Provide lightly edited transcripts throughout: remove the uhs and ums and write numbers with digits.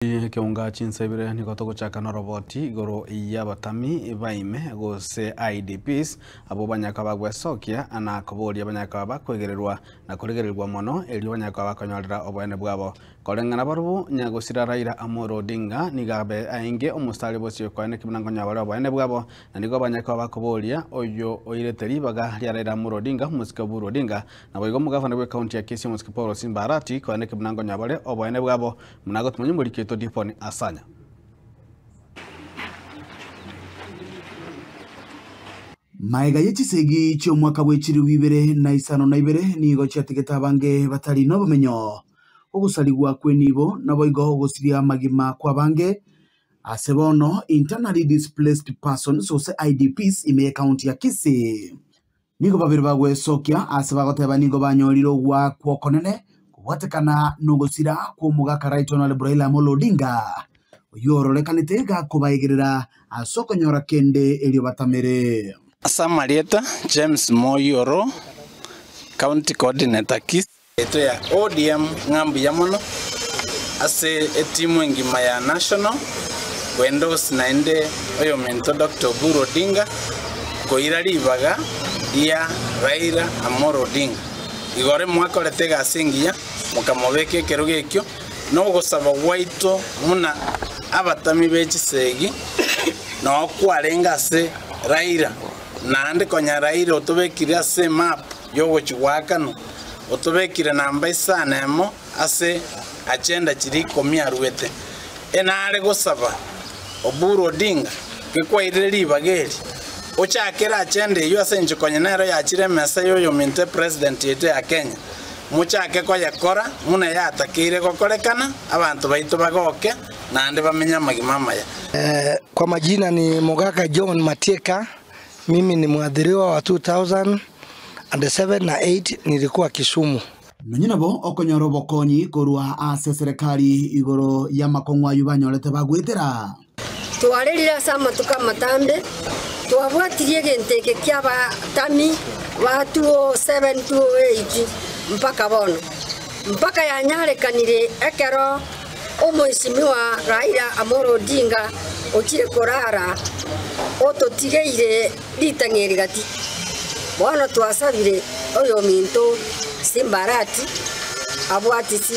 Kiunga chinsebire nikoto guchaka na roboti igoro y'abatami baime gose IDPs abo banyaka bagwesokia ana koboria banyaka bakwegererwa na kuregererwa mono elio banyaka bakonyorera obwene bwabo kolengana barubu nyagosira Raila Amolo Odinga nigabe ainge omustari bosio kwane kibunango nyabara obwene bwabo na nigo banyaka bakoboria oyo oireteri baga Raila Amolo Odinga musika Buru Odinga na boigo mugavana we county ya Kisii musika Paul Simbarati kwane kibunango nyabare obwene bwabo munago tumunyumurike Diponi Asanya. Maiga y'ikisegi cyo mwaka w'ekiri wibere na isano na ibere nigo cyategeta bange batari no bumenyo ogusaligwa kwenibo naboigo ogusiria magima kwa bange asebono internally displaced persons so IDPs ime county ya Kisii nigo babiri bagwesokia asebagoteba nigo banyoriro gwa kwokonene watekana nogosira ku mugaka Raila Amolo Odinga yororekanite ga kubayegerera asokonyora kende elio batamere Samarieta James Moyoro County Coordinator Kisii eto ya ODM ngambi ya mono ase etimu ngima ya national wendos naende oyo mento Dr. Buru Odinga koirari baga ya Raila Amolo Odinga igore mwakorete gasingiya mukamobeke kerugekyo no gusaba waito muna abatami b'ekisegi no kwarenga se Raila nande konya Raila otobekire ase map yogo chiwakano otobekire namba isanemo ase agenda chiri komia ruete enare gusaba Oburu Odinga kekwaire libageri ochakera agenda yo ase nchikonya nero yachire mesa yoyo minte president yetu ya Kenya muchake ko yakora muna yatakire gokorekana abantu baito bagoke nande bamenya magima maya. Kwa majina ni Mogaka John Matieka, mimi ni mwadhiriwa wa 2007 na 8 nilikuwa Kisumu. Nanyinabo okonyoro bokonyi korwa ase serikali igoro ya makongwa yubanyorete bagwetera twarerira sama tukamatambe twabwatirie genteke kyaba tami wa 20728 mpaka bono mpaka yanyarekanire ekero omwesimiwa Raila Amolo Odinga okire korara ototigeire litangeri gati bono twasabire oyo minto Simbarati abwatisi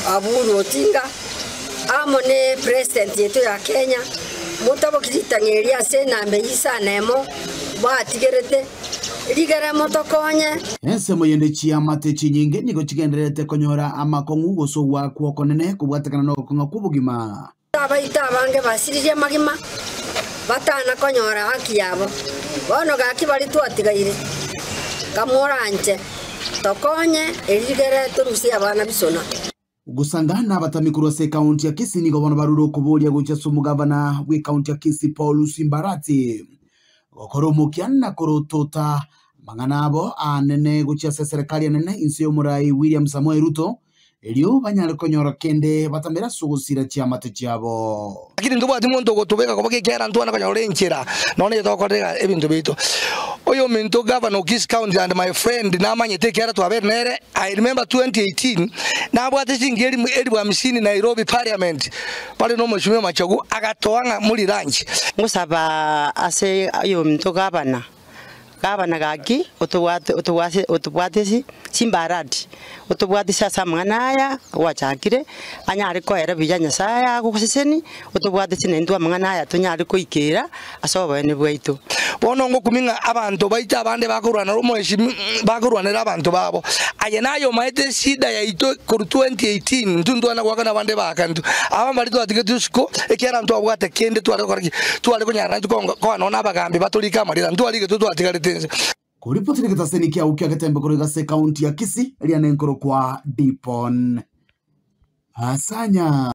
Aburu Odinga amone president yetu ya Kenya mutabo kitangeri ase nambe yisanemo batigerete ligara motokonye ense moyende chiamate chinyinge nigo chigenderete konyora amakongu gosogwa kwokonene kubwatekana no konga kubugima abaita bange basiririe magima batana konyora haki yabo bono gaki bari twatigaire kamoranje tokonye eligere turusi abana bisona gusangana batamikuru se county ya Kisii nigo bono baruro kuboria gucha sumugavana we county ya Kisii Paul Simbarati gokoromukiana korotota manganabo anene gucha serikali anene insi yomurai William Samoei Ruto elio banyare konyora kende batamera sugusira chiamate cyabo Lakini ndubati muntu gotubeka kobake kera ntwana kanyore nchira none tokorega ebintu bito oyo mento governor Kisii County and my friend namanyete kera twabernere I remember 2018 nabwate singeri edwa mishini Nairobi Parliament pale no mheshimiwa Machogu agatoanga muri ranch ngusaba ase ayo mento governor gaki otubwatesi Simbarati otubwatesi sasa mwanaya wachakire anyari ko era bijanya saya gukoseseni otubwatesi nendwa mwanaya tonyari ko ikera asoba ene bwaito bono ngo kuminga abantu baita abande bakurwana rumweshi bakurwanira abantu babo aye nayo maete sida ya ito ku 2018 ntundwana gwakana abande bakantu abamari twatige tusko ekera ntu abwate kende twale kunyara ko nona abagambi batulika marira ntwalike twatigarite kuripoti nikaseni kia ukia katembe kurega se county ya Kisii eliane nkoro kwa Dipon Asanya.